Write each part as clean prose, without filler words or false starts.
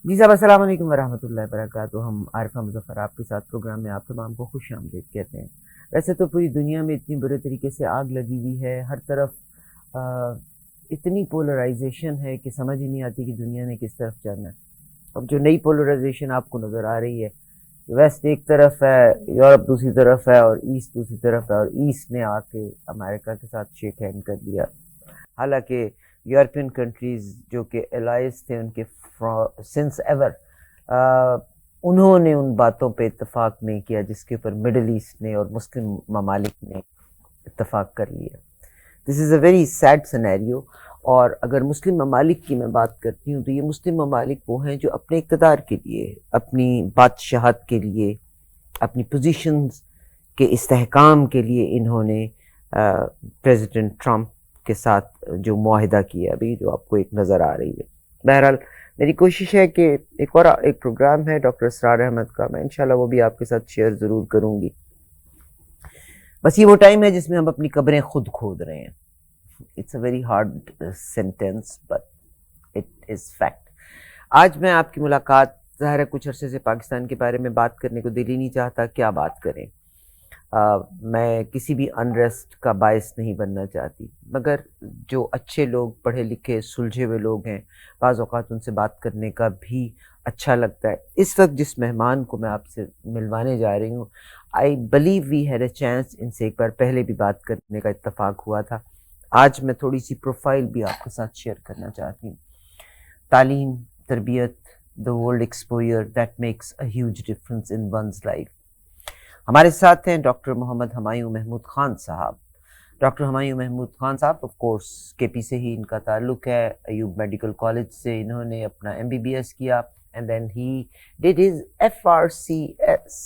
جی صاحب، السلام علیکم ورحمۃ اللہ وبرکاتہ۔ ہم عارفہ مظفر آپ کے ساتھ پروگرام میں آپ تمام کو خوش آمدید کہتے ہیں۔ ویسے تو پوری دنیا میں اتنی برے طریقے سے آگ لگی ہوئی ہے، ہر طرف آ، اتنی پولرائزیشن ہے کہ سمجھ ہی نہیں آتی کہ دنیا نے کس طرف جانا ہے۔ اب جو نئی پولرائزیشن آپ کو نظر آ رہی ہے، ویسٹ ایک طرف ہے، یورپ دوسری طرف ہے، اور ایسٹ دوسری طرف ہے، اور ایسٹ نے آ کے امریکہ کے ساتھ شیک ہینڈ کر لیا۔ حالانکہ یورپین کنٹریز جو کہ الائز تھے ان کے سنس ایور، انہوں نے ان باتوں پہ اتفاق نہیں کیا جس کے اوپر مڈل ایسٹ نے اور مسلم ممالک نے اتفاق کر لیا۔ دس از اے ویری سیڈ سینیریو۔ اور اگر مسلم ممالک کی میں بات کرتی ہوں تو یہ مسلم ممالک وہ ہیں جو اپنے اقتدار کے لیے، اپنی بادشاہت کے لیے، اپنی پوزیشنز کے استحکام کے لیے انہوں نے پریزیڈنٹ ٹرمپ کے ساتھ جو معاہدہ کیا ابھی، جو آپ کو ایک نظر آ رہی ہے۔ بہرحال میری کوشش ہے کہ ایک پروگرام ہے ڈاکٹر اسرار احمد کا، میں انشاءاللہ وہ بھی آپ کے ساتھ شیئر ضرور کروں گی۔ بس یہ وہ ٹائم ہے جس میں ہم اپنی قبریں خود کھود رہے ہیں۔ It's a very hard sentence but it is fact. آج میں آپ کی ملاقات، ظاہر ہے کچھ عرصے سے پاکستان کے بارے میں بات کرنے کو دل ہی نہیں چاہتا، کیا بات کریں۔ میں کسی بھی انریسٹ کا باعث نہیں بننا چاہتی، مگر جو اچھے لوگ، پڑھے لکھے سلجھے ہوئے لوگ ہیں، بعض اوقات ان سے بات کرنے کا بھی اچھا لگتا ہے۔ اس وقت جس مہمان کو میں آپ سے ملوانے جا رہی ہوں، I believe we had a chance, ان سے ایک بار پہلے بھی بات کرنے کا اتفاق ہوا تھا۔ آج میں تھوڑی سی پروفائل بھی آپ کے ساتھ شیئر کرنا چاہتی ہوں۔ تعلیم، تربیت، the world exposure that makes a huge difference in one's life۔ ہمارے ساتھ ہیں ڈاکٹر محمد ہمایوں محمود خان صاحب۔ ڈاکٹر ہمایوں محمود خان صاحب آف کورس کے پی سے ہی ان کا تعلق ہے، ایوب میڈیکل کالج سے انہوں نے اپنا MBBS کیا، and then he did his FRCS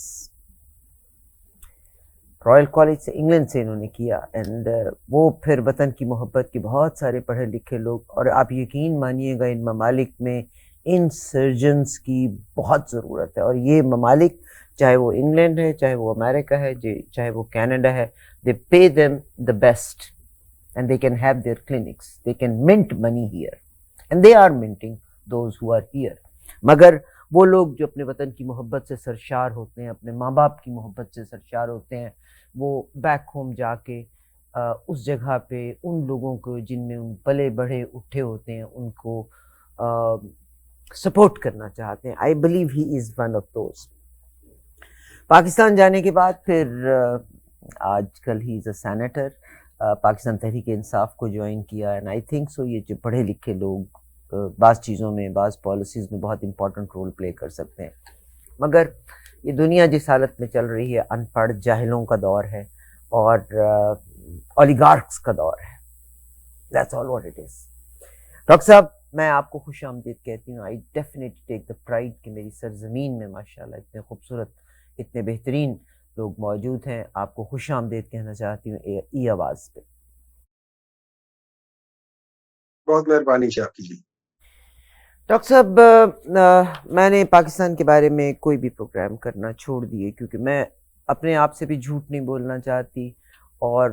royal college سے، انگلینڈ سے انہوں نے کیا، اینڈ وہ پھر وطن کی محبت کے بہت سارے پڑھے لکھے لوگ، اور آپ یقین مانیے گا ان ممالک میں ان سرجنز کی بہت ضرورت ہے، اور یہ ممالک چاہے وہ انگلینڈ ہے، چاہے وہ امریکہ ہے، چاہے وہ کینیڈا ہے، they pay them the best and they can have their clinics, they can mint money here and they are minting those who are here۔ مگر وہ لوگ جو اپنے وطن کی محبت سے سرشار ہوتے ہیں، اپنے ماں باپ کی محبت سے سرشار ہوتے ہیں، وہ بیک ہوم جا کے اس جگہ پہ ان لوگوں کو جن میں ان پلے بڑھے اٹھے ہوتے ہیں ان کو سپورٹ کرنا چاہتے ہیں۔ I believe he is one of those۔ Pakistan جانے کے بعد پھر آج کل ہی از اے سینیٹر، پاکستان تحریک انصاف کو جوائن کیا، اینڈ آئی تھنک سو یہ جو پڑھے لکھے لوگ بعض چیزوں میں، بعض پالیسیز میں بہت امپورٹنٹ رول پلے کر سکتے ہیں۔ مگر یہ دنیا جس حالت میں چل رہی ہے، ان پڑھ جاہلوں کا دور ہے اور اولیگارکس کا دور ہے۔ That's all what it is. Doctor صاحب، میں آپ کو خوش آمدید کہتی ہوں۔ I definitely take the pride کہ میری سرزمین میں ماشاءاللہ اتنے خوبصورت، اتنے بہترین لوگ موجود ہیں۔ آپ کو خوش آمدید کہنا چاہتی ہوں ای آواز پہ۔ بہت مہربانی جی آپ کی جی۔ ڈاکٹر صاحب، میں نے پاکستان کے بارے میں کوئی بھی پروگرام کرنا چھوڑ دیے، کیونکہ میں اپنے آپ سے بھی جھوٹ نہیں بولنا چاہتی، اور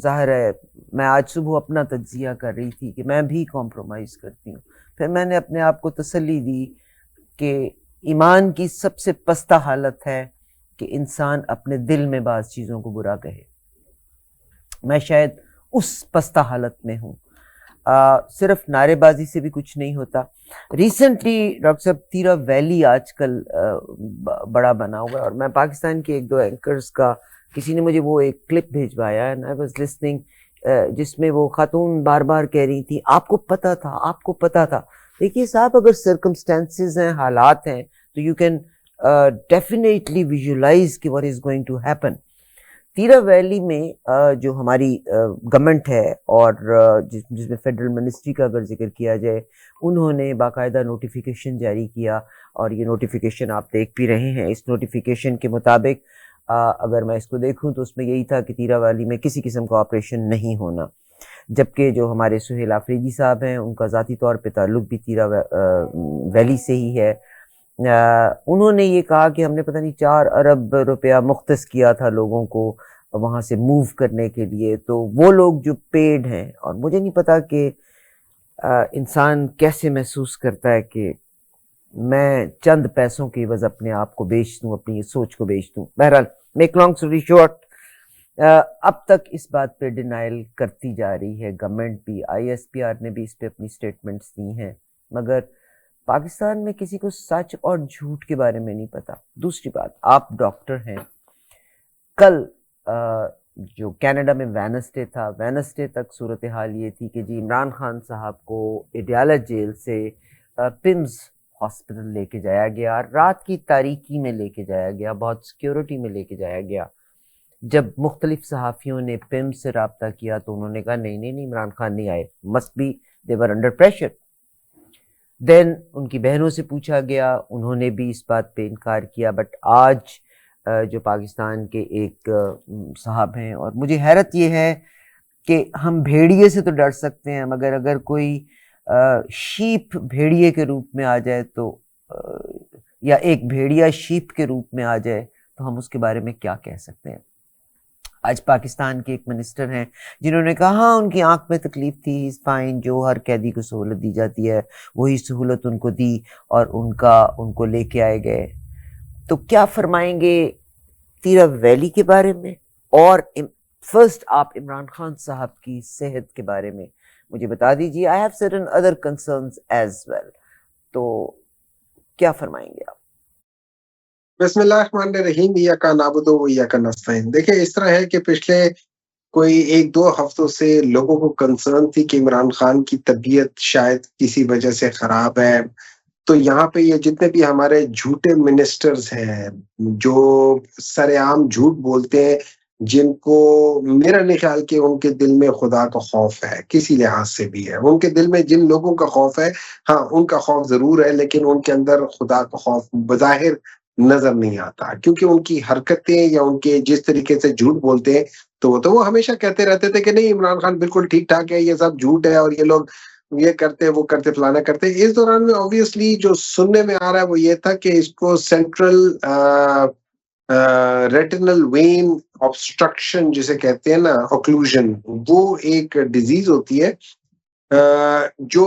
ظاہر ہے میں آج صبح اپنا تجزیہ کر رہی تھی کہ میں بھی کمپرومائز کرتی ہوں۔ پھر میں نے اپنے آپ کو تسلی دی کہ ایمان کی سب سے پستہ حالت ہے کہ انسان اپنے دل میں بعض چیزوں کو برا کہے۔ میں شاید اس پستہ حالت میں ہوں۔ صرف نعرے بازی سے بھی کچھ نہیں ہوتا۔ ریسنٹلی ڈاکٹر صاحب تیرا ویلی آج کل بڑا بنا ہوا ہے، اور میں پاکستان کے ایک دو اینکرز کا، کسی نے مجھے وہ ایک کلپ بھیجوایا ہے، I was listening، جس میں وہ خاتون بار بار کہہ رہی تھی آپ کو پتہ تھا، آپ کو پتہ تھا۔ دیکھیے صاحب، اگر سرکمسٹانسز ہیں، حالات ہیں، تو یو کین ڈیفینیٹلی ویژولائز کہ what is going to happen۔ تیرا ویلی میں جو ہماری گورنمنٹ ہے، اور جس میں فیڈرل منسٹری کا اگر ذکر کیا جائے، انہوں نے باقاعدہ نوٹیفیکیشن جاری کیا، اور یہ نوٹیفیکیشن آپ دیکھ بھی رہے ہیں۔ اس نوٹیفیکیشن کے مطابق اگر میں اس کو دیکھوں تو اس میں یہی تھا کہ تیرا ویلی میں کسی قسم کا آپریشن نہیں ہونا، جبکہ جو ہمارے سہیل آفریدی صاحب ہیں ان کا ذاتی طور پہ تعلق بھی تیرا ویلی سے ہی ہے۔ انہوں نے یہ کہا کہ ہم نے پتہ نہیں 4 ارب روپیہ مختص کیا تھا لوگوں کو وہاں سے موو کرنے کے لیے، تو وہ لوگ جو پیڈ ہیں، اور مجھے نہیں پتا کہ انسان کیسے محسوس کرتا ہے کہ میں چند پیسوں کی عوض اپنے آپ کو بیچ دوں، اپنی سوچ کو بیچ دوں. بہرحال میک لانگ اسٹوری شارٹ، اب تک اس بات پہ ڈینائل کرتی جا رہی ہے گورنمنٹ بھی، آئی ایس پی آر نے بھی اس پہ اپنی سٹیٹمنٹس دی ہیں، مگر پاکستان میں کسی کو سچ اور جھوٹ کے بارے میں نہیں پتا. دوسری بات، آپ ڈاکٹر ہیں، کل جو کینیڈا میں وینسڈے تھا، وینسڈے تک صورتحال یہ تھی کہ جی عمران خان صاحب کو اڈیالہ جیل سے پمز ہاسپٹل لے کے جایا گیا، رات کی تاریکی میں لے کے جایا گیا، بہت سیکیورٹی میں لے کے جایا گیا. جب مختلف صحافیوں نے پم سے رابطہ کیا تو انہوں نے کہا نہیں نہیں نہیں، عمران خان نہیں آئے، must be they were under pressure. Then ان کی بہنوں سے پوچھا گیا، انہوں نے بھی اس بات پہ انکار کیا. بٹ آج جو پاکستان کے ایک صاحب ہیں، اور مجھے حیرت یہ ہے کہ ہم بھیڑیے سے تو ڈر سکتے ہیں، مگر اگر کوئی شیپ بھیڑیے کے روپ میں آ جائے تو یا ایک بھیڑیا شیپ کے روپ میں آ جائے تو ہم اس کے بارے میں کیا کہہ سکتے ہیں. آج پاکستان کے ایک منسٹر ہیں جنہوں نے کہا ہاں ان کی آنکھ میں تکلیف تھی، فائن، جو ہر قیدی کو سہولت دی جاتی ہے وہی سہولت ان کو دی اور ان کو لے کے آئے گئے. تو کیا فرمائیں گے تیرا ویلی کے بارے میں؟ اور فرسٹ آپ عمران خان صاحب کی صحت کے بارے میں مجھے بتا دیجیے. I have certain other concerns as well. تو کیا فرمائیں گے آپ؟ بسم اللہ الرحمن الرحیم، ایاک نعبد و ایاک نستعین. دیکھیں اس طرح ہے کہ پچھلے کوئی 1-2 ہفتوں سے لوگوں کو کنسرن تھی کہ عمران خان کی طبیعت شاید کسی وجہ سے خراب ہے. تو یہاں پہ یہ جتنے بھی ہمارے جھوٹے منسٹرز ہیں جو سر عام جھوٹ بولتے ہیں، جن کو میرا نہیں خیال کہ ان کے دل میں خدا کا خوف ہے کسی لحاظ سے بھی ہے. ان کے دل میں جن لوگوں کا خوف ہے، ہاں ان کا خوف ضرور ہے، لیکن ان کے اندر خدا کا خوف بظاہر نظر نہیں آتا، کیونکہ ان کی حرکتیں یا ان کے جس طریقے سے جھوٹ بولتے ہیں تو وہ ہمیشہ کہتے رہتے تھے کہ نہیں عمران خان بالکل ٹھیک ٹھاک ہے، یہ سب جھوٹ ہے اور یہ لوگ یہ کرتے وہ کرتے فلانا کرتے. اس دوران میں obviously جو سننے میں آ رہا ہے وہ یہ تھا کہ اس کو سینٹرل ریٹنل وین obstruction جسے کہتے ہیں نا، اوکلوژن، وہ ایک ڈیزیز ہوتی ہے جو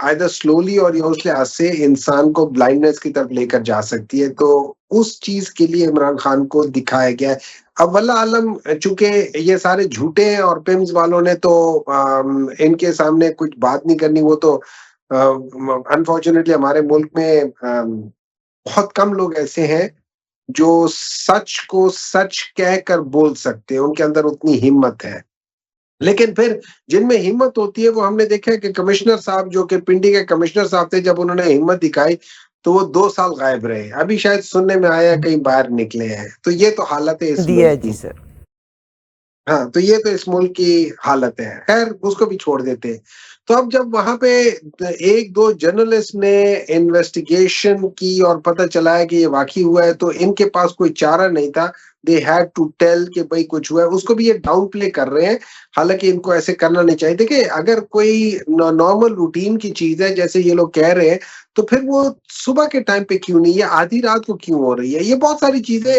either slowly اور یا اس لحاظ سے انسان کو بلائنڈنس کی طرف لے کر جا سکتی ہے. تو اس چیز کے لیے عمران خان کو دکھایا گیا ہے. اب واللہ عالم، چونکہ یہ سارے جھوٹے ہیں اور پمز والوں نے تو ان کے سامنے کچھ بات نہیں کرنی. وہ تو انفارچونیٹلی ہمارے ملک میں بہت کم لوگ ایسے ہیں جو سچ کو سچ کہہ کر بول سکتے ہیں، ان کے اندر اتنی ہمت ہے. لیکن پھر جن میں ہمت ہوتی ہے وہ ہم نے دیکھا کہ کمشنر صاحب جو کہ پنڈی کے کمشنر صاحب تھے، جب انہوں نے ہمت دکھائی تو وہ 2 سال غائب رہے. ابھی شاید سننے میں آیا کہیں باہر نکلے ہیں. تو یہ تو حالت ہے اس دیا ہے ملک جی کی. سر. ہاں تو یہ تو اس ملک کی حالت ہے. خیر اس کو بھی چھوڑ دیتے ہیں. تو اب جب وہاں پہ 1-2 جرنلسٹ نے انویسٹیگیشن کی اور پتہ چلا ہے کہ یہ واقعی ہوا ہے، تو ان کے پاس کوئی چارہ نہیں تھا. دے ہیڈ ٹو ٹیل کہ بھائی کچھ ہوا ہے. اس کو بھی یہ ڈاؤن پلے کر رہے ہیں، حالانکہ ان کو ایسے کرنا نہیں چاہیے. کہ اگر کوئی نارمل روٹین کی چیز ہے جیسے یہ لوگ کہہ رہے ہیں، تو پھر وہ صبح کے ٹائم پہ کیوں نہیں، یہ آدھی رات کو کیوں ہو رہی ہے؟ یہ بہت ساری چیزیں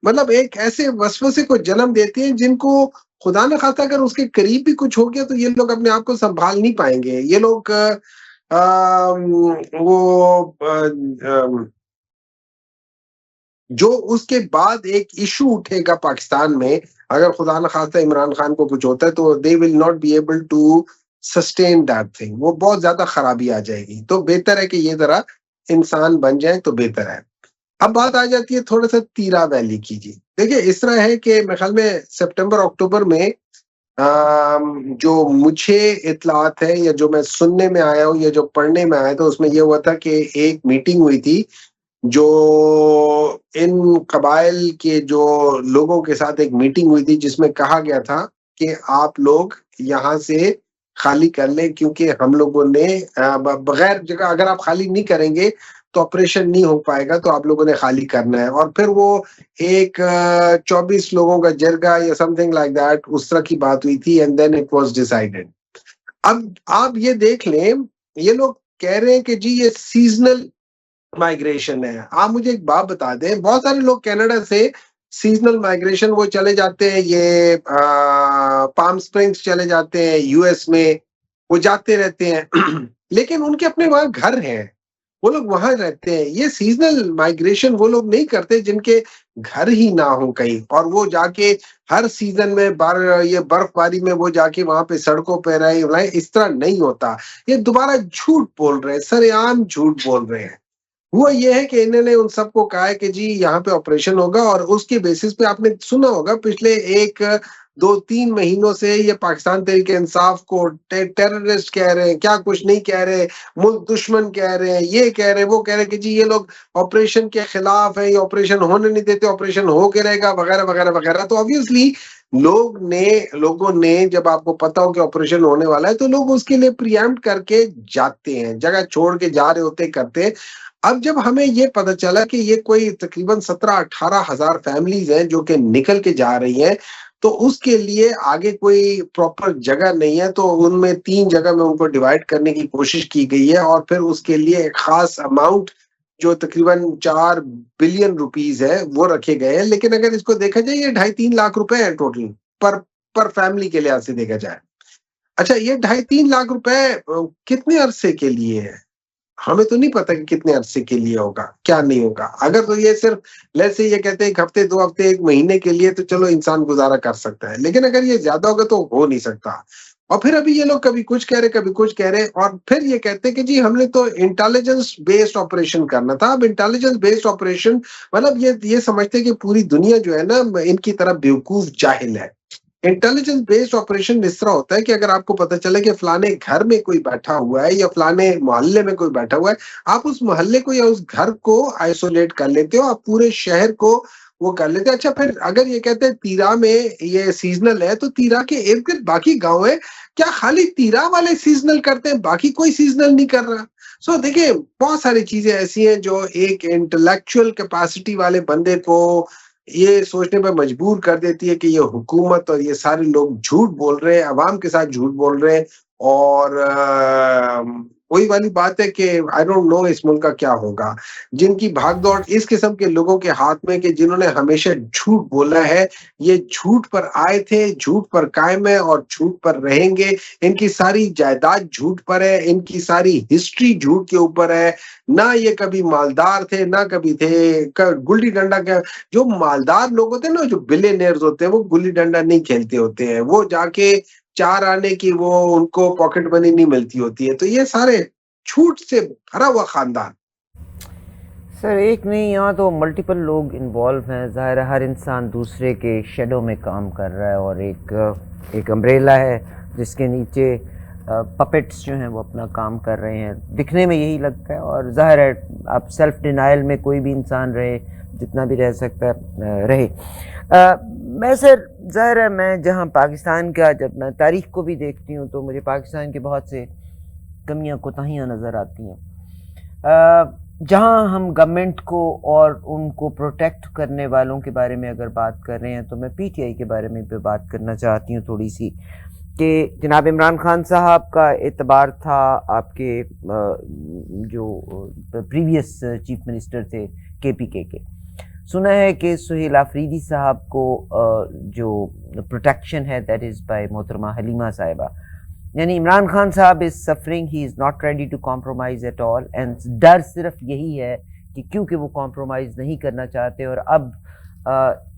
مطلب ایک ایسے وسوسے کو جنم دیتی ہیں جن کو خدا نہ خواستہ اگر اس کے قریب بھی کچھ ہو گیا تو یہ لوگ اپنے آپ کو سنبھال نہیں پائیں گے. یہ لوگ جو اس کے بعد ایک ایشو اٹھے گا پاکستان میں، اگر خدا نہ خواستہ عمران خان کو کچھ ہوتا ہے تو they will not be able to sustain that thing. وہ بہت زیادہ خرابی آ جائے گی. تو بہتر ہے کہ یہ ذرا انسان بن جائیں تو بہتر ہے. اب بات آ جاتی ہے تھوڑا سا تیرا ویلی کی. جی دیکھیں اس طرح ہے کہ میرے خیال میں سپٹمبر اکتوبر میں جو مجھے اطلاعات ہے یا جو میں سننے میں آیا ہوں یا جو پڑھنے میں آیا تھا، اس میں یہ ہوا تھا کہ ایک میٹنگ ہوئی تھی جو ان قبائل کے جو لوگوں کے ساتھ ایک میٹنگ ہوئی تھی، جس میں کہا گیا تھا کہ آپ لوگ یہاں سے خالی کر لیں، کیونکہ ہم لوگوں نے بغیر جگہ اگر آپ خالی نہیں کریں گے تو آپریشن نہیں ہو پائے گا، تو آپ لوگوں نے خالی کرنا ہے. اور پھر وہ ایک 24 لوگوں کا جرگہ یا سم تھنگ لائک دیٹ اس طرح کی بات ہوئی تھی، and then it was decided. اب آپ یہ دیکھ لیں، یہ لوگ کہہ رہے ہیں کہ جی یہ سیزنل مائگریشن ہے. آپ مجھے ایک بات بتا دیں، بہت سارے لوگ کینیڈا سے سیزنل مائگریشن وہ چلے جاتے ہیں، یہ پام سپرنگز چلے جاتے ہیں، US میں وہ جاتے رہتے ہیں لیکن ان کے اپنے وہاں گھر ہیں، وہ لوگ وہاں رہتے ہیں. یہ سیزنل مائگریشن وہ لوگ نہیں کرتے جن کے گھر ہی نہ ہو کہیں, اور وہ جا کے ہر سیزن میں یہ برف باری میں وہ جا کے وہاں پہ سڑکوں پہ رہے. اس طرح نہیں ہوتا. یہ دوبارہ جھوٹ بول رہے ہیں, سر عام جھوٹ بول رہے ہیں. ہوا یہ ہے کہ انہوں نے ان سب کو کہا ہے کہ جی یہاں پہ آپریشن ہوگا, اور اس کے بیسس پہ آپ نے سنا ہوگا پچھلے 1-2-3 مہینوں سے یہ پاکستان تحریک انصاف کو ٹیررسٹ کہہ رہے ہیں, کیا کچھ نہیں کہہ رہے, ملک دشمن کہہ رہے ہیں, یہ کہہ رہے وہ کہہ رہے کہ جی یہ لوگ آپریشن کے خلاف ہے, یہ آپریشن ہونے نہیں دیتے, آپریشن ہو کے رہے گا وغیرہ وغیرہ وغیرہ. تو obviously لوگوں نے جب آپ کو پتا ہو کہ آپریشن ہونے والا ہے تو لوگ اس کے لیے پریمپٹ کر کے جاتے ہیں, جگہ چھوڑ کے جا رہے ہوتے کرتے. اب جب ہمیں یہ پتہ چلا کہ یہ کوئی تقریباً 17-18 ہزار فیملیز ہیں جو کہ نکل کے جا رہی ہیں, تو اس کے لیے آگے کوئی پراپر جگہ نہیں ہے, تو ان میں 3 جگہ میں ان کو ڈیوائڈ کرنے کی کوشش کی گئی ہے, اور پھر اس کے لیے ایک خاص اماؤنٹ جو تقریباً 4 بلین روپیز ہے وہ رکھے گئے ہیں. لیکن اگر اس کو دیکھا جائے یہ 2.5-3 لاکھ روپے ہے ٹوٹل پر فیملی کے لحاظ سے دیکھا جائے. اچھا, یہ 2.5-3 لاکھ روپے کتنے عرصے کے لیے ہے؟ ہمیں تو نہیں پتا کہ کتنے عرصے کے لیے ہوگا, کیا نہیں ہوگا. اگر تو یہ صرف لیٹس سے یہ کہتے ہیں 1 ہفتے 2 ہفتے 1 مہینے کے لیے تو چلو انسان گزارا کر سکتا ہے, لیکن اگر یہ زیادہ ہوگا تو ہو نہیں سکتا. اور پھر ابھی یہ لوگ کبھی کچھ کہہ رہے کبھی کچھ کہہ رہے, اور پھر یہ کہتے ہیں کہ جی ہم نے تو انٹیلیجنس بیسڈ آپریشن کرنا تھا. اب انٹیلیجنس بیسڈ آپریشن مطلب یہ سمجھتے ہیں کہ پوری دنیا جو ہے نا ان کی طرح بیوقوف جاہل ہے. انٹیلیجنس بیسڈ آپریشن اس طرح ہوتا ہے کہ اگر آپ کو پتہ چلے کہ فلانے گھر میں کوئی بیٹھا ہوا ہے یا فلانے محلے میں کوئی بیٹھا ہوا ہے, آپ اس محلے کو یا اس گھر کو آئسولیٹ کر لیتے ہو, آپ پورے شہر کو وہ کر لیتے. اچھا, پھر اگر یہ کہتے ہیں تیرا میں یہ سیزنل ہے تو تیرا کے ارد گرد باقی گاؤں ہے, کیا خالی تیرا والے سیزنل کرتے ہیں, باقی کوئی سیزنل نہیں کر رہا؟ سو دیکھیں, بہت ساری چیزیں ایسی ہیں جو ایک انٹلیکچوئل کیپیسٹی والے بندے کو یہ سوچنے پہ مجبور کر دیتی ہے کہ یہ حکومت اور یہ سارے لوگ جھوٹ بول رہے ہیں, عوام کے ساتھ جھوٹ بول رہے ہیں. اور وہی والی بات ہے کہ آئی ڈونٹ نو اس ملک کا کیا ہوگا. جن کی بھاگ دوڑ اس قسم کے لوگوں کے ہاتھ میں کہ جنہوں نے ہمیشہ جھوٹ بولا ہے, یہ جھوٹ پر آئے تھے, جھوٹ پر قائم ہے اور جھوٹ پر رہیں گے. ان کی ساری جائیداد جھوٹ پر ہے, ان کی ساری ہسٹری جھوٹ کے اوپر ہے. نہ یہ کبھی مالدار تھے نہ کبھی تھے. گلی ڈنڈا کا جو مالدار لوگ ہوتے ہیں نا, جو بلینئرز ہوتے ہیں, وہ گلی ڈنڈا نہیں کھیلتے ہوتے ہیں, وہ جا کے 4 آنے کی وہ ان کو پاکٹ منی نہیں ملتی ہوتی ہے. تو یہ سارے جھوٹ سے بھرا ہوا خاندان. سر ایک نہیں, یہاں تو ملٹیپل لوگ انوالو ہیں. ظاہر ہے ہر انسان دوسرے کے شیڈو میں کام کر رہا ہے, اور ایک امبریلا ہے جس کے نیچے پپٹس جو ہیں وہ اپنا کام کر رہے ہیں. دکھنے میں یہی لگتا ہے, اور ظاہر ہے اب سیلف ڈینائل میں کوئی بھی انسان رہے, جتنا بھی رہ سکتا ہے رہے. میں سر ظاہر ہے میں جہاں پاکستان کا, جب میں تاریخ کو بھی دیکھتی ہوں تو مجھے پاکستان کے بہت سے کمیاں کوتاہیاں نظر آتی ہیں. جہاں ہم گورنمنٹ کو اور ان کو پروٹیکٹ کرنے والوں کے بارے میں اگر بات کر رہے ہیں تو میں پی ٹی آئی کے بارے میں بھی بات کرنا چاہتی ہوں تھوڑی سی, کہ جناب عمران خان صاحب کا اعتبار تھا آپ کے جو پریویس چیف منسٹر تھے کے پی کے. سنا ہے کہ سہیل آفریدی صاحب کو جو پروٹیکشن ہے دیٹ از بائی محترمہ حلیمہ صاحبہ. یعنی Imran Khan sahab is suffering, he is not ready to compromise at all, and ڈر صرف یہی ہے کہ کیونکہ وہ کمپرومائز نہیں کرنا چاہتے, اور اب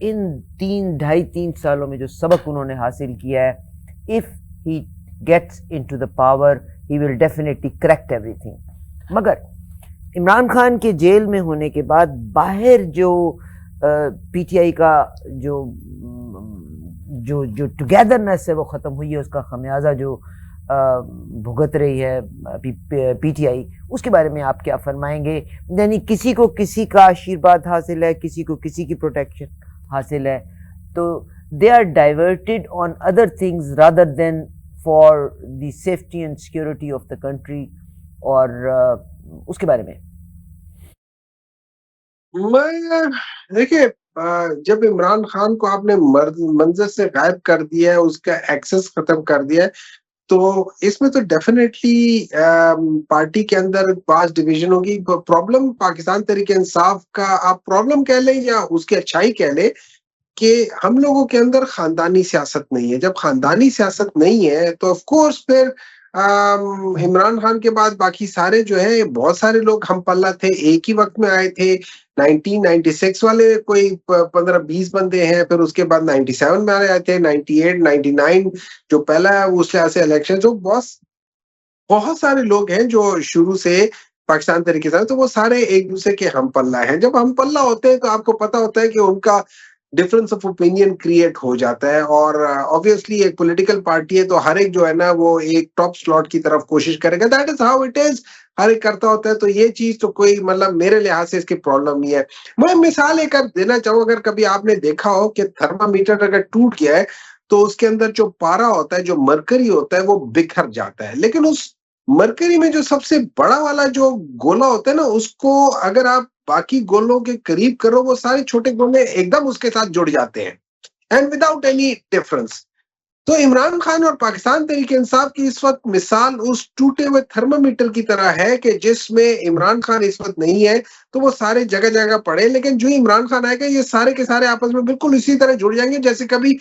ان 3 سالوں میں جو سبق انہوں نے حاصل کیا ہے, if he gets into the power he will definitely correct everything. مگر عمران خان کے جیل میں ہونے کے بعد باہر جو پی ٹی آئی کا جو ٹوگیدرنیس ہے وہ ختم ہوئی ہے, اس کا خمیازہ جو بھگت رہی ہے پی ٹی آئی, اس کے بارے میں آپ کیا فرمائیں گے؟ یعنی کسی کو کسی کا آشیرواد حاصل ہے, کسی کو کسی کی پروٹیکشن حاصل ہے, تو they are diverted on other things rather than for the safety and security of the country. اور اس کے بارے میں دیکھیں, جب عمران خان کو آپ نے منظر سے غائب کر دیا ہے, اس کا ایکسس ختم کر دیا ہے, تو اس میں تو ڈیفینیٹلی پارٹی کے اندر بعض ڈویژن ہوگی. پرابلم پاکستان تحریک انصاف کا آپ پرابلم کہہ لیں یا اس کی اچھائی کہہ لیں کہ ہم لوگوں کے اندر خاندانی سیاست نہیں ہے. جب خاندانی سیاست نہیں ہے تو آف کورس پھر عمران خان کے بعد باقی سارے جو ہے بہت سارے لوگ ہم پلہ تھے، ایک ہی وقت میں آئے تھے. 1996 والے کوئی 15-20 بندے ہیں، پھر اس کے بعد 97 میں آئے تھے، 98 99 جو پہلا ہے اس لحاظ سے الیکشن. تو بہت سارے لوگ ہیں جو شروع سے پاکستان طریقے سے، تو وہ سارے ایک دوسرے کے ہم پلہ ہیں. جب ہم پلہ ہوتے ہیں تو آپ کو پتا ہوتا ہے کہ ان کا ڈفرنس آف اوپینین کریٹ ہو جاتا ہے، اور obviously ایک پولیٹیکل پارٹی ہے تو ہر ایک جو ہے نا وہ ایک ٹاپ سلاٹ کی طرف کوشش کرے گا. That is how it is, ہر ایک کرتا ہوتا ہے. تو یہ چیز تو کوئی مطلب میرے لحاظ سے اس کی پرابلم نہیں ہے. میں مثال ایک دینا چاہوں، اگر کبھی آپ نے دیکھا ہو کہ تھرمامیٹر اگر ٹوٹ گیا ہے تو اس کے اندر جو پارا ہوتا ہے، جو مرکری ہوتا ہے، وہ بکھر جاتا ہے. لیکن اس مرکری میں جو سب سے بڑا والا جو گولا ہوتا ہے نا، اس کو اگر آپ باقی گولوں کے قریب کرو، وہ سارے چھوٹے گولے ایک دم اس کے ساتھ جڑ جاتے ہیں، اینڈ وداؤٹ اینی ڈفرنس. تو عمران خان اور پاکستان تحریک انصاف کی اس وقت مثال اس ٹوٹے ہوئے تھرمامیٹر کی طرح ہے کہ جس میں عمران خان اس وقت نہیں ہے تو وہ سارے جگہ جگہ پڑے، لیکن جو عمران خان آئے گا یہ سارے کے سارے آپس میں بالکل اسی طرح جڑ جائیں گے جیسے کبھی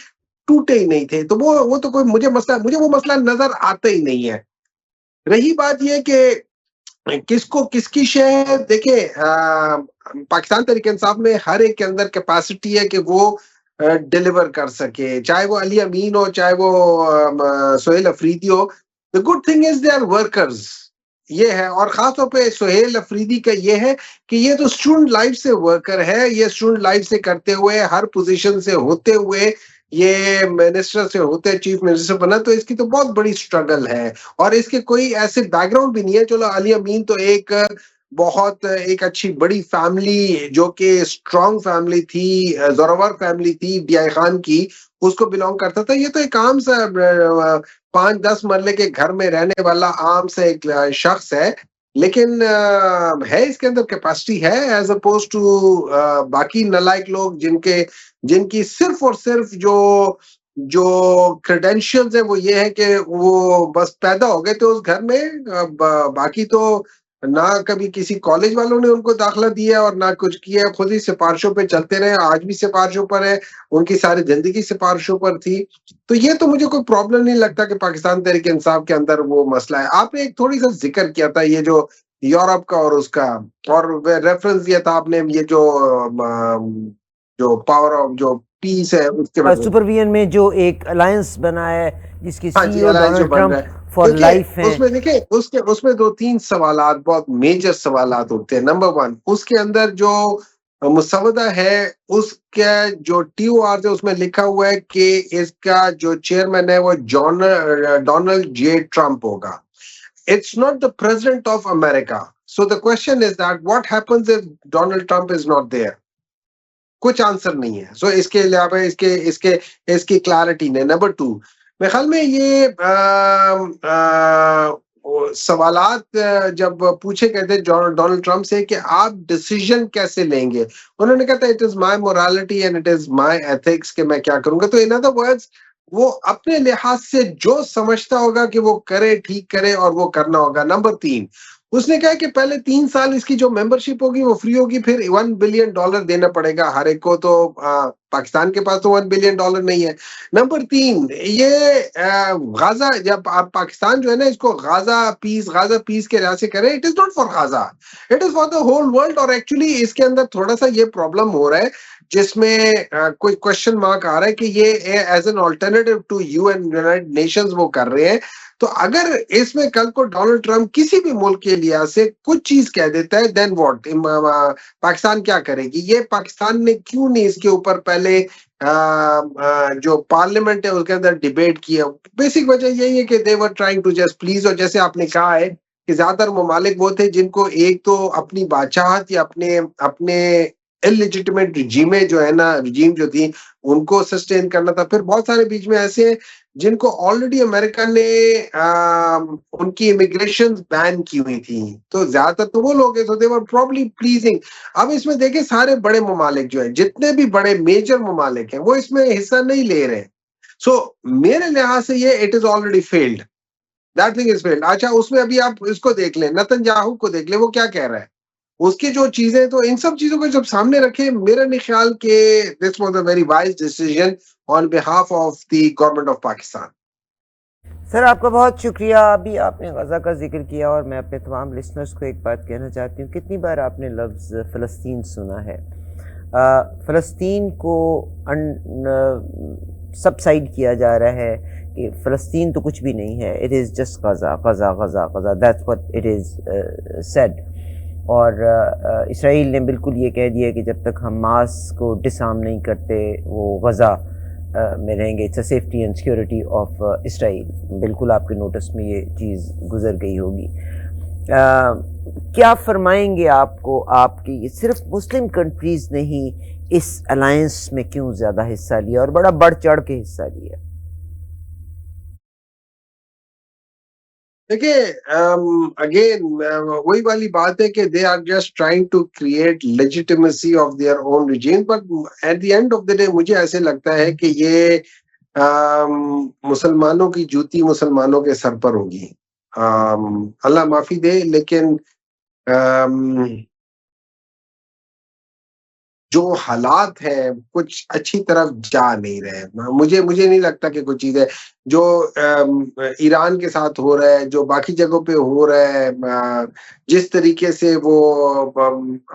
ٹوٹے ہی نہیں تھے. تو وہ تو کوئی مجھے وہ مسئلہ نظر آتا ہی نہیں ہے. رہی بات یہ کہ کس کی شے ہے، دیکھیں پاکستان تحریک انصاف میں ہر ایک کے اندر کیپیسٹی ہے کہ وہ ڈیلیور کر سکے، چاہے وہ علی امین ہو، چاہے وہ سہیل افریدی ہو. The good thing is they are workers، یہ ہے. اور خاص طور پہ سہیل افریدی کا یہ ہے کہ یہ تو اسٹوڈنٹ لائف سے ورکر ہے، یہ اسٹوڈنٹ لائف سے کرتے ہوئے ہر پوزیشن سے ہوتے ہوئے یہ منسٹر سے ہوتے چیف منسٹر بنا، تو اس کی تو بہت بڑی اسٹرگل ہے. اور اس کے کوئی ایسے بیک گراؤنڈ بھی نہیں ہے. چلو علی امین تو ایک اچھی بڑی فیملی جو کہ اسٹرانگ فیملی تھی، زورور فیملی تھی ڈی آئی خان کی، اس کو بلونگ کرتا تھا. یہ تو ایک عام سا 5-10 مرلے کے گھر میں رہنے والا عام سے ایک شخص ہے، لیکن ہے اس کے اندر کیپیسٹی ہے ایز اپوز ٹو باقی نالائق لوگ جن کی صرف اور صرف جو کریڈینشیلز ہیں وہ یہ ہے کہ وہ بس پیدا ہو گئے تھے اس گھر میں، باقی تو نہ کبھی کسی کالج والوں نے ان کو داخلہ دیا اور نہ کچھ کیا، خود ہی سفارشوں پہ چلتے رہے. آج بھی سفارشوں پر ہے، ان کی ساری زندگی سفارشوں پر تھی. تو یہ تو مجھے کوئی پرابلم نہیں لگتا کہ پاکستان تحریک انصاف کے اندر وہ مسئلہ ہے. آپ نے ایک تھوڑی سا ذکر کیا تھا یہ جو یورپ کا اور اس کا، اور ریفرنس دیا تھا آپ نے یہ جو پاور آف جو پیس ہے اس کے بارے میں. سپر وی این میں جو ایک الائنس بنا ہے جس کی ہاں سی جی، او الائنس جو ڈونلڈ بن رہا ٹرمپ ہے، فار لائف دیکھیں اس میں 2-3 سوالات، بہت میجر سوالات ہوتے ہیں. نمبر 1، اس کے اندر جو مسودہ ہے اس کا جو ٹی او آر ہے اس میں لکھا ہوا ہے کہ اس کا جو چیئرمین ہے وہ ڈونلڈ جے ٹرمپ ہوگا. It's not the president of America. So the question is that what happens if Donald Trump is not there? کچھ آنسر نہیں ہے. سو اس کے علاوہ اس کی کلیرٹی نہیں. نمبر 2، میرے خیال میں یہ سوالات جب پوچھے گئے تھے ڈونلڈ ٹرمپ سے کہ آپ ڈیسیژن کیسے لیں گے، انہوں نے کہا تھا it is my morality and it is my ethics کہ میں کیا کروں گا. تو ان ادر ورڈز وہ اپنے لحاظ سے جو سمجھتا ہوگا کہ وہ کرے، ٹھیک کرے، اور وہ کرنا ہوگا. نمبر 3، اس نے کہا کہ پہلے 3 سال اس کی جو ممبرشپ ہوگی وہ فری ہوگی، پھر $1 بلین دینا پڑے گا ہر ایک کو. تو پاکستان کے پاس تو $1 بلین نہیں ہے. نمبر 3، یہ غازہ، جب آپ پاکستان جو ہے نا اس کو غازہ پیس کے لحاظ سے کرے، it is not for غازہ، it is for the whole world. اور ایکچولی اس کے اندر تھوڑا سا یہ پرابلم ہو رہا ہے جس میں کوئی کوشچن مارک آ رہا ہے کہ یہ as an alternative to UN United Nations وہ کر رہے ہیں. تو اگر اس میں کل کو ڈونلڈ ٹرمپ کسی بھی ملک کے لحاظ سے کچھ چیز کہہ دیتا ہے، دین واٹ، پاکستان کیا کرے گی؟ یہ پاکستان نے کیوں نہیں اس کے اوپر پہلے جو پارلیمنٹ ہے اس کے اندر ڈیبیٹ کیا؟ بیسک وجہ یہی ہے کہ they were trying to just please. اور جیسے آپ نے کہا ہے کہ زیادہ تر ممالک وہ تھے جن کو ایک تو اپنی بادشاہت یا اپنے illegitimately رجیم جو تھی ان کو سسٹین کرنا تھا. پھر بہت سارے بیچ میں ایسے ہیں جن کو آلریڈی امریکہ نے ان کی امیگریشن بین کی ہوئی تھی، تو زیادہ تر تو وہ لوگ ہیں، so they were probably pleasing. اب اس میں دیکھیں سارے بڑے ممالک جو ہیں، جتنے بھی بڑے میجر ممالک ہیں، وہ اس میں حصہ نہیں لے رہے. سو میرے لحاظ سے یہ it is already field, that thing is field. اچھا، اس میں ابھی آپ اس کو دیکھ لیں، نتن یاہو کو دیکھ لیں، وہ کیا کہہ رہا ہے، اس کی جو چیزیں، تو ان سب چیزوں کو جب سامنے رکھے، میرا نہیں خیال کہ this was a very wise decision on behalf of the government of Pakistan. Sir آپ کا بہت شکریہ. ابھی آپ نے غزہ کا ذکر کیا اور میں اپنے تمام لسنرز کو ایک بات کہنا چاہتی ہوں. کتنی بار آپ نے لفظ فلسطین سنا ہے؟ فلسطین کو سبسائڈ کیا جا رہا ہے کہ فلسطین تو کچھ بھی نہیں ہے. It is just Gaza Gaza Gaza Gaza, that's what it is said. اور اسرائیل نے بالکل یہ کہہ دیا کہ جب تک حماس کو ڈسارم نہیں کرتے وہ غزہ میں رہیں گے. It's a safety and security of Israel. بالکل آپ کے نوٹس میں یہ چیز گزر گئی ہوگی. کیا فرمائیں گے آپ کو آپ کی یہ صرف مسلم کنٹریز نے ہی اس الائنس میں کیوں زیادہ حصہ لیا اور بڑا بڑھ چڑھ کے حصہ لیا؟ دیکھیے اگین وہی والی بات ہے کہ they are just trying to create legitimacy of their own regime, but at the end of the day مجھے ایسے لگتا ہے کہ یہ مسلمانوں کی جوتی مسلمانوں کے سر پر ہوگی. اللہ معافی دے، لیکن جو حالات ہیں کچھ اچھی طرف جا نہیں رہے. مجھے نہیں لگتا کہ کوئی چیز ہے جو ایران کے ساتھ ہو رہا ہے، جو باقی جگہوں پہ ہو رہا ہے، جس طریقے سے وہ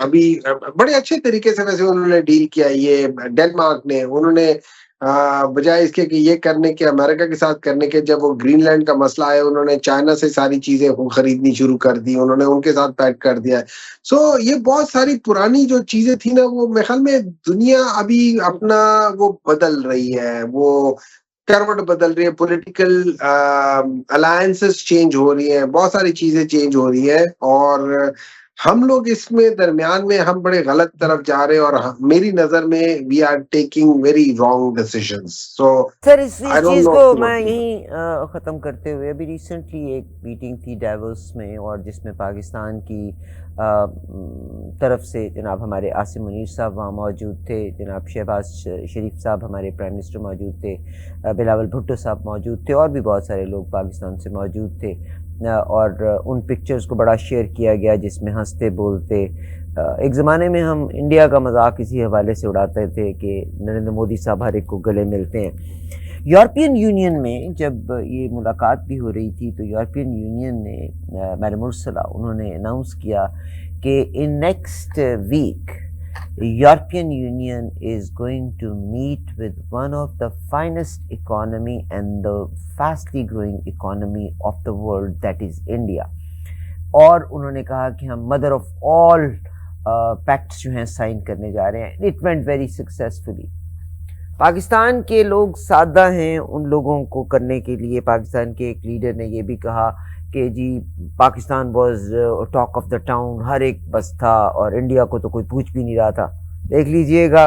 ابھی بڑے اچھے طریقے سے ویسے انہوں نے ڈیل کیا. یہ ڈینمارک نے، انہوں نے بجائے اس کے کہ یہ کرنے کے امریکہ کے ساتھ کرنے کے، جب وہ گرین لینڈ کا مسئلہ آیا انہوں نے چائنا سے ساری چیزیں خریدنی شروع کر دی، انہوں نے ان کے ساتھ پیک کر دیا. سو یہ بہت ساری پرانی جو چیزیں تھیں نا، وہ میرے خیال میں دنیا ابھی اپنا وہ بدل رہی ہے، وہ کروٹ بدل رہی ہے، پولیٹیکل الائنسز چینج ہو رہی ہیں، بہت ساری چیزیں چینج ہو رہی ہیں، اور ہم لوگ اس میں درمیان میں ہم بڑے غلط طرف جا رہے ہیں، اور میری نظر میں we are taking very wrong decisions. So sir as I don't چیز نو. کو میں یہیں ختم کرتے ہوئے، ابھی ریسنٹلی ایک میٹنگ تھی ڈیووس میں، اور جس میں پاکستان کی طرف سے جناب ہمارے عاصم منیر صاحب وہاں موجود تھے، جناب شہباز شریف صاحب ہمارے پرائم منسٹر موجود تھے، بلاول بھٹو صاحب موجود تھے، اور بھی بہت سارے لوگ پاکستان سے موجود تھے. اور ان پکچرز کو بڑا شیئر کیا گیا جس میں ہنستے بولتے. ایک زمانے میں ہم انڈیا کا مذاق اسی حوالے سے اڑاتے تھے کہ نریندر مودی صاحب ہر ایک کو گلے ملتے ہیں. یورپین یونین میں جب یہ ملاقات بھی ہو رہی تھی تو یورپین یونین نے میڈم ارسلا انہوں نے اناؤنس کیا کہ in next week European Union is going to meet with one of the finest economy and the fastly growing economy of the world, that is India. اور انہوں نے کہا کہ ہم مدر آف آل پیکٹس جو ہیں سائن کرنے جا رہے ہیں. It went very successfully. Pakistan کے لوگ سادہ ہیں، ان لوگوں کو کرنے کے لیے پاکستان کے ایک لیڈر نے یہ بھی کہا کہ جی Pakistan was talk of the town, ہر ایک بس تھا، اور انڈیا کو تو کوئی پوچھ بھی نہیں رہا تھا. دیکھ لیجئے گا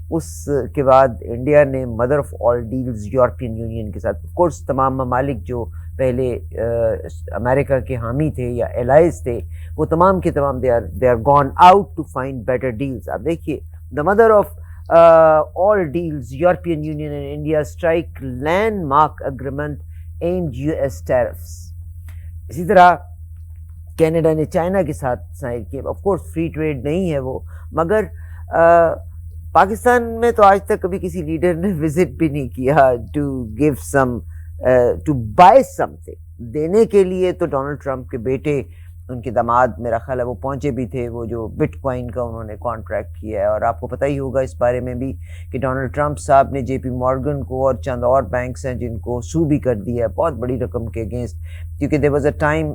اس کے بعد انڈیا نے mother of all deals European union کے ساتھ. آف کورس تمام ممالک جو پہلے امریکہ کے حامی تھے یا الائز تھے وہ تمام کے تمام they are gone out to find better deals. اب دیکھیے the mother of all deals, European Union and India strike landmark agreement aimed US tariffs. اسی طرح کینیڈا نے چائنا کے ساتھ سائن کیا. آف کورس فری ٹریڈ نہیں ہے وہ، مگر پاکستان میں تو آج تک کبھی کسی لیڈر نے وزٹ بھی نہیں کیا to give some to buy something. دینے کے لیے تو ڈونلڈ ٹرمپ کے بیٹے، ان کے داماد میرا خیال ہے وہ پہنچے بھی تھے، وہ جو بٹ کوائن کا انہوں نے کانٹریکٹ کیا ہے. اور آپ کو پتہ ہی ہوگا اس بارے میں بھی کہ ڈونلڈ ٹرمپ صاحب نے جے پی مورگن کو اور چند اور بینکس ہیں جن کو سو بھی کر دیا ہے بہت بڑی رقم کے اگینسٹ، کیونکہ دیر واز اے ٹائم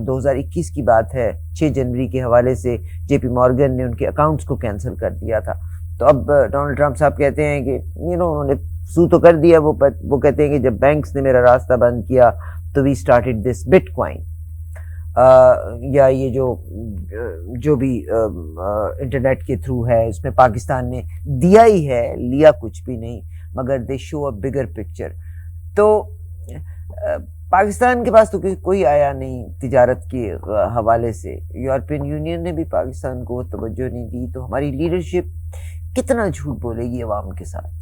2021 کی بات ہے، 6 جنوری کے حوالے سے جے پی مورگن نے ان کے اکاؤنٹس کو کینسل کر دیا تھا. تو اب ڈونلڈ ٹرمپ صاحب کہتے ہیں کہ انہوں نے سو تو کر دیا، وہ کہتے ہیں کہ جب بینکس نے میرا راستہ بند کیا تو we started this bitcoin. یا یہ جو بھی انٹرنیٹ کے تھرو ہے اس میں پاکستان نے دیا ہی ہے، لیا کچھ بھی نہیں، مگر دے شو اے بگر پکچر. تو پاکستان کے پاس تو کوئی آیا نہیں تجارت کے حوالے سے. یورپین یونین نے بھی پاکستان کو توجہ نہیں دی. تو ہماری لیڈرشپ کتنا جھوٹ بولے گی عوام کے ساتھ؟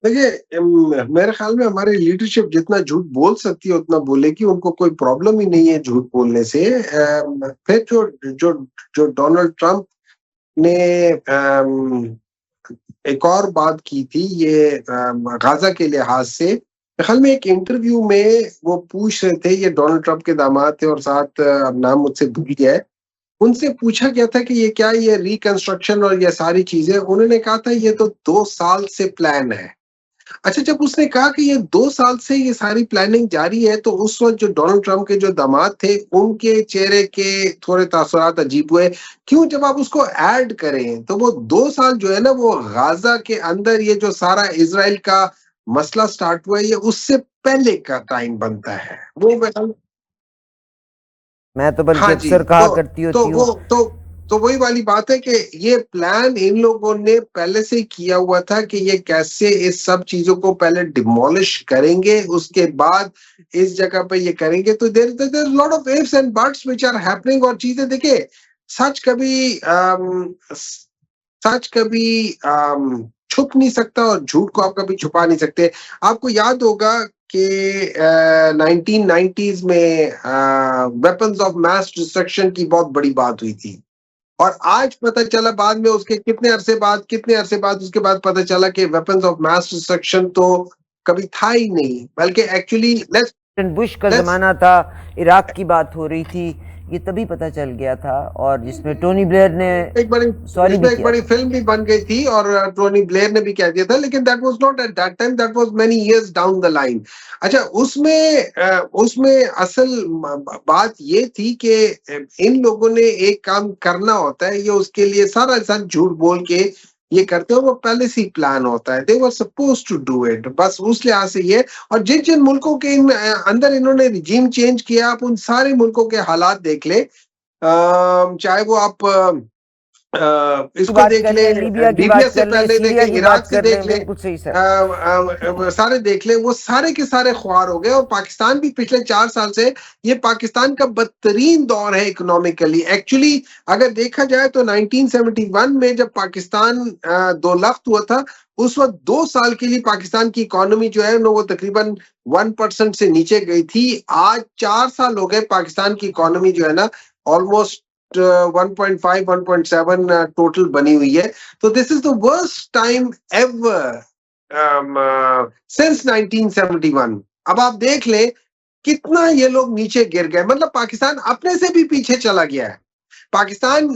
دیکھیے میرے خیال میں ہماری لیڈرشپ جتنا جھوٹ بول سکتی ہے اتنا بولے گی، ان کو کوئی پرابلم ہی نہیں ہے جھوٹ بولنے سے. پھر جو ڈونلڈ ٹرمپ نے ایک اور بات کی تھی یہ غازہ کے لحاظ سے. خیال میں ایک انٹرویو میں وہ پوچھ رہے تھے, یہ ڈونلڈ ٹرمپ کے داماد تھے اور ساتھ اب نام مجھ سے بھول گیا ہے, ان سے پوچھا گیا تھا کہ یہ کیا یہ ریکنسٹرکشن اور یہ ساری چیزیں, انہوں نے کہا تھا یہ تو 2 سال سے پلان ہے. اچھا, جب اس نے کہا کہ یہ 2 سال سے یہ ساری پلاننگ جاری ہے, تو اس وقت جو ڈونلڈ ٹرمپ کے جو داماد تھے ان کے چہرے کے تھوڑے تاثرات عجیب ہوئے. کیوں؟ جب آپ اس کو ایڈ کریں تو وہ 2 سال جو ہے نا, وہ غازہ کے اندر یہ جو سارا اسرائیل کا مسئلہ سٹارٹ ہوا ہے, یہ اس سے پہلے کا ٹائم بنتا ہے. وہ میں تو بلکہ ہاں جی, اکثر کہا کرتی ہوتی ہوں. تو وہی والی بات ہے کہ یہ پلان ان لوگوں نے پہلے سے کیا ہوا تھا کہ یہ کیسے اس سب چیزوں کو پہلے ڈیمولش کریں گے, اس کے بعد اس جگہ پہ یہ کریں گے. تو there lot of ifs and bits which are happening. اور چیزیں دیکھیں, سچ کبھی چھپ نہیں سکتا اور جھوٹ کو آپ کبھی چھپا نہیں سکتے. آپ کو یاد ہوگا کہ 1990s میں ویپنز آف میس ڈسٹرکشن کی بہت بڑی بات ہوئی تھی, اور آج پتہ چلا بعد میں اس کے کتنے عرصے بعد اس کے بعد پتہ چلا کہ ویپنز آف میس ڈسٹرکشن تو کبھی تھا ہی نہیں, بلکہ ایکچولی بش کا زمانہ تھا, عراق کی بات ہو رہی تھی, یہ تبھی پتہ چل گیا تھا, اور جس میں ٹونی بلیئر نے ایک بڑی فلم بھی بن گئی تھی اور ٹونی بلیئر نے بھی کہہ دیا تھا, لیکن that was not at that time, that was many years down the line. اچھا, اس میں اصل بات یہ تھی کہ ان لوگوں نے ایک کام کرنا ہوتا ہے, یہ اس کے لیے سارا جھوٹ بول کے یہ کرتے ہیں, وہ پہلے سے ہی پلان ہوتا ہے. they were supposed to do it. بس اس لحاظ سے یہ, اور جن ملکوں کے اندر انہوں نے رجیم چینج کیا, آپ ان سارے ملکوں کے حالات دیکھ لیں, چاہے وہ آپ اس کو دیکھ لیں, لیبیا سے پہلے دیکھیں, عراق سے دیکھ لیں, سارے دیکھ لیں, وہ سارے کے سارے خوار ہو گئے. اور پاکستان بھی پچھلے 4 سال سے یہ پاکستان کا بدترین دور ہے اکنامکلی. ایکچولی اگر دیکھا جائے تو 1971 میں جب پاکستان 2 لخت ہوا تھا, اس وقت 2 سال کے لیے پاکستان کی اکانومی جو ہے وہ تقریباً 1% سے نیچے گئی تھی. آج 4 سال ہو گئے, پاکستان کی اکانومی جو ہے نا آلموسٹ 1.5 1.7 ٹوٹل بنی ہوئی ہے. تو this is the worst time ever since 1971. اب آپ دیکھ لیں کتنا یہ لوگ نیچے گر گئے, مطلب پاکستان اپنے سے بھی پیچھے چلا گیا ہے. پاکستان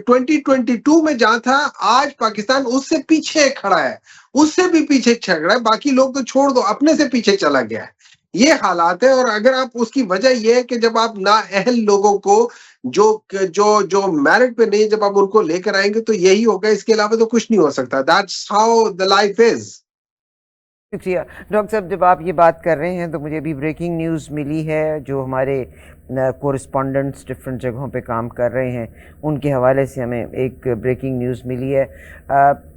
2022 میں جہاں تھا, آج پاکستان اس سے پیچھے کھڑا ہے, اس سے بھی پیچھے چھڑا ہے. باقی لوگ تو چھوڑ دو, اپنے سے پیچھے چلا گیا ہے. یہ حالات ہے. اور اگر آپ اس کی وجہ یہ ہے کہ جب آپ نااہل لوگوں کو جو میرٹ پہ نہیں, جب آپ ان کو لے کر آئیں گے تو یہی ہوگا, اس کے علاوہ تو کچھ نہیں ہو سکتا. That's how the life is. شکریہ ڈاکٹر صاحب. جب آپ یہ بات کر رہے ہیں تو مجھے ابھی بریکنگ نیوز ملی ہے, جو ہمارے کورسپونڈنٹس ڈفرینٹ جگہوں پہ کام کر رہے ہیں ان کے حوالے سے ہمیں ایک بریکنگ نیوز ملی ہے.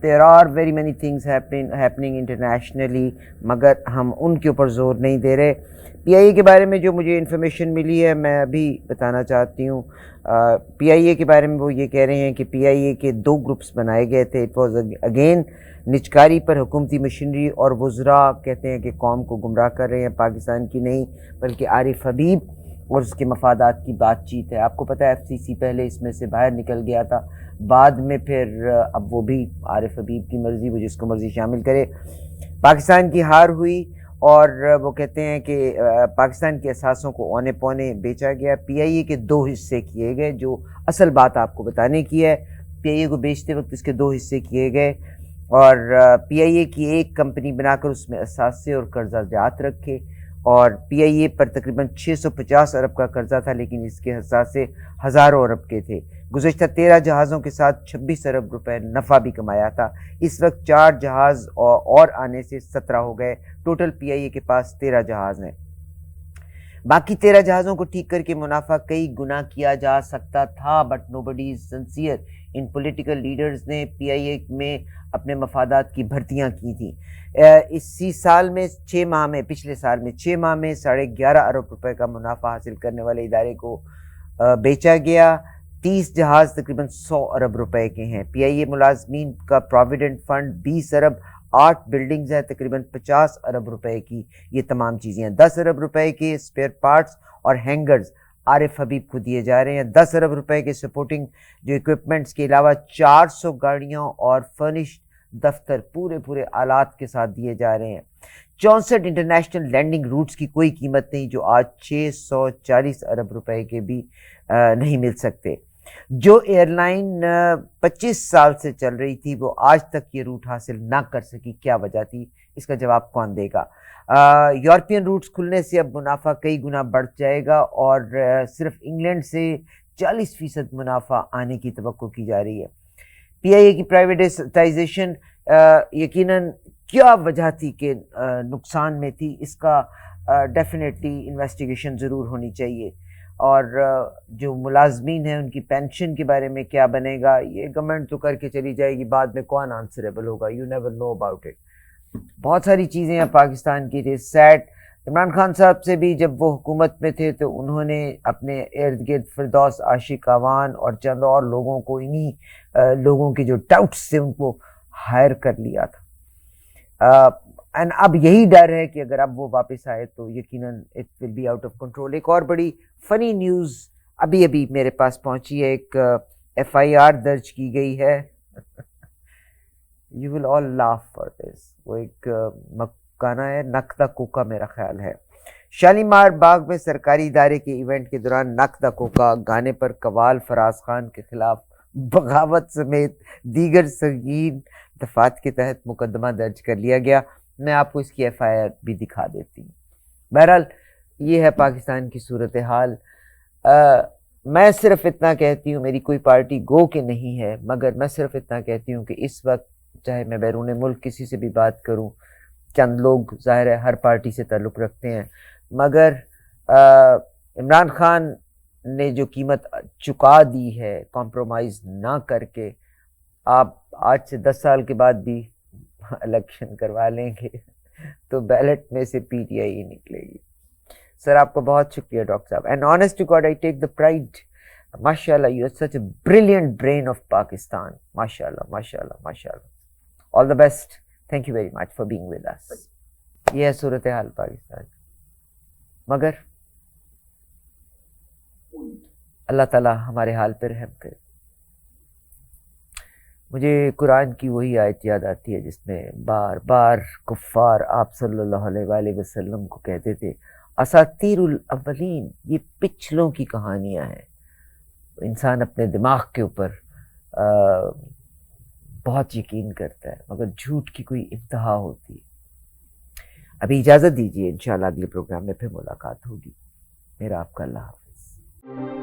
There are very many things happening internationally, مگر ہم ان کے اوپر زور نہیں دے رہے. پی آئی اے کے بارے میں جو مجھے انفارمیشن ملی ہے میں ابھی بتانا چاہتی ہوں. پی آئی اے کے بارے میں وہ یہ کہہ رہے ہیں کہ پی آئی اے کے 2 گروپس بنائے گئے تھے. اٹ واز اگین نجکاری پر حکومتی مشینری, اور وزراء کہتے ہیں کہ قوم کو گمراہ کر رہے ہیں, پاکستان کی نہیں بلکہ عارف حبیب اور اس کے مفادات کی بات چیت ہے. آپ کو پتہ ہے ایف سی سی پہلے اس میں سے باہر نکل گیا تھا, بعد میں پھر اب وہ بھی عارف حبیب کی مرضی, وہ جس کو مرضی شامل کرے. پاکستان کی ہار ہوئی, اور وہ کہتے ہیں کہ پاکستان کے اثاثوں کو اونے پونے بیچا گیا. پی آئی اے کے 2 حصے کیے گئے, جو اصل بات آپ کو بتانے کی ہے. پی آئی اے کو بیچتے وقت اس کے 2 حصے کیے گئے, اور پی آئی اے کی ایک کمپنی بنا کر اس میں اثاثے اور قرضہ جات رکھے, اور پی آئی اے پر تقریباً 650 ارب کا قرضہ تھا, لیکن اس کے اثاثے ہزاروں ارب کے تھے. گزشتہ 13 جہازوں کے ساتھ 26 ارب روپے نفع بھی کمایا تھا. اس وقت 4 جہاز اور آنے سے 17 ہو گئے. ٹوٹل پی آئی اے کے پاس 13 جہاز ہیں. باقی 13 جہازوں کو ٹھیک کر کے منافع کئی گنا کیا جا سکتا تھا, but nobody is sincere. ان پولیٹیکل لیڈرز نے پی آئی اے میں اپنے مفادات کی بھرتیاں کی تھیں. اسی سال میں 6 ماہ میں, پچھلے سال میں 6 ماہ میں 11.5 ارب روپے کا منافع حاصل کرنے والے ادارے کو بیچا گیا. 30 جہاز تقریباً 100 ارب روپے کے ہیں. پی آئی اے ملازمین کا پروویڈنٹ فنڈ 20 ارب, 8 بلڈنگز ہیں تقریباً 50 ارب روپے کی. یہ تمام چیزیں ہیں. 10 ارب روپے کے اسپیئر پارٹس اور ہینگرز عارف حبیب کو دیے جا رہے ہیں. 10 ارب روپے کے سپورٹنگ جو اکوپمنٹس کے علاوہ 400 گاڑیاں اور فرنشڈ دفتر پورے آلات کے ساتھ دیے جا رہے ہیں. 64 انٹرنیشنل لینڈنگ روٹس کی کوئی قیمت نہیں جو آج 640 ارب روپے کے بھی نہیں مل سکتے. جو ایئر لائن 25 سال سے چل رہی تھی وہ آج تک یہ روٹ حاصل نہ کر سکی. کیا وجہ تھی؟ اس کا جواب کون دے گا؟ یورپین روٹس کھلنے سے اب منافع کئی گنا بڑھ جائے گا اور صرف انگلینڈ سے 40% منافع آنے کی توقع کی جا رہی ہے. پی آئی اے کی پرائیویٹائزیشن یقیناً کیا وجہ تھی کہ نقصان میں تھی، اس کا ڈیفینیٹلی انویسٹیگیشن ضرور ہونی چاہیے. اور جو ملازمین ہیں ان کی پینشن کے بارے میں کیا بنے گا، یہ گورنمنٹ تو کر کے چلی جائے گی، بعد میں کون آنسریبل ہوگا؟ You never know about it. بہت ساری چیزیں ہیں پاکستان کی. It said. عمران خان صاحب سے بھی جب وہ حکومت میں تھے تو انہوں نے اپنے ارد گرد فردوس عاشق اعوان اور چند اور لوگوں کو انہی لوگوں کے جو ڈاؤٹس تھے ان کو ہائر کر لیا تھا. اینڈ اب یہی ڈر ہے کہ اگر اب وہ واپس آئے تو یقیناً it will be out of control. ایک اور بڑی فنی نیوز ابھی میرے پاس پہنچی ہے. ایک ایف آئی آر درج کی گئی ہے. You will all laugh for this. وہ ایک مکانہ ہے نقدہ کوکا میرا خیال ہے. شالیمار باغ میں سرکاری ادارے کے ایونٹ کے دوران نقدہ کوکا گانے پر قوال فراز خان کے خلاف بغاوت سمیت دیگر سنگین دفعات کے تحت مقدمہ درج کر لیا گیا. میں آپ کو اس کی ایف آئی آر بھی دکھا دیتی ہوں. بہرحال یہ ہے پاکستان کی صورتحال. میں صرف اتنا کہتی ہوں، میری کوئی پارٹی گو کہ نہیں ہے، مگر میں صرف اتنا کہتی ہوں کہ اس وقت چاہے میں بیرون ملک کسی سے بھی بات کروں، چند لوگ ظاہر ہے ہر پارٹی سے تعلق رکھتے ہیں، مگر عمران خان نے جو قیمت چکا دی ہے کمپرومائز نہ کر کے، آپ آج سے 10 سال کے بعد بھی الیکشن کروا لیں گے تو بیلٹ میں سے پی ٹی آئی ہی نکلے گی. سر آپ کا بہت شکریہ ڈاکٹر صاحب. And honest to God I take the pride. ماشاء اللہ you are such a brilliant brain of Pakistan. ماشاء اللہ ماشاء اللہ ماشاء اللہ. All the best. Thank you very much for being with us. یہ ہے صورتحال پاکستان. مگر اللہ تعالیٰ ہمارے حال پہ رحم کرے. مجھے قرآن کی وہی آیت یاد آتی ہے جس میں بار بار کفار آپ صلی اللہ علیہ وآلہ وسلم کو کہتے تھے اساطیر الاولین، یہ پچھلوں کی کہانیاں ہیں. انسان اپنے دماغ کے اوپر بہت یقین کرتا ہے مگر جھوٹ کی کوئی انتہا ہوتی ہے. ابھی اجازت دیجیے، انشاءاللہ اگلے پروگرام میں پھر ملاقات ہوگی. میرا آپ کا اللہ حافظ.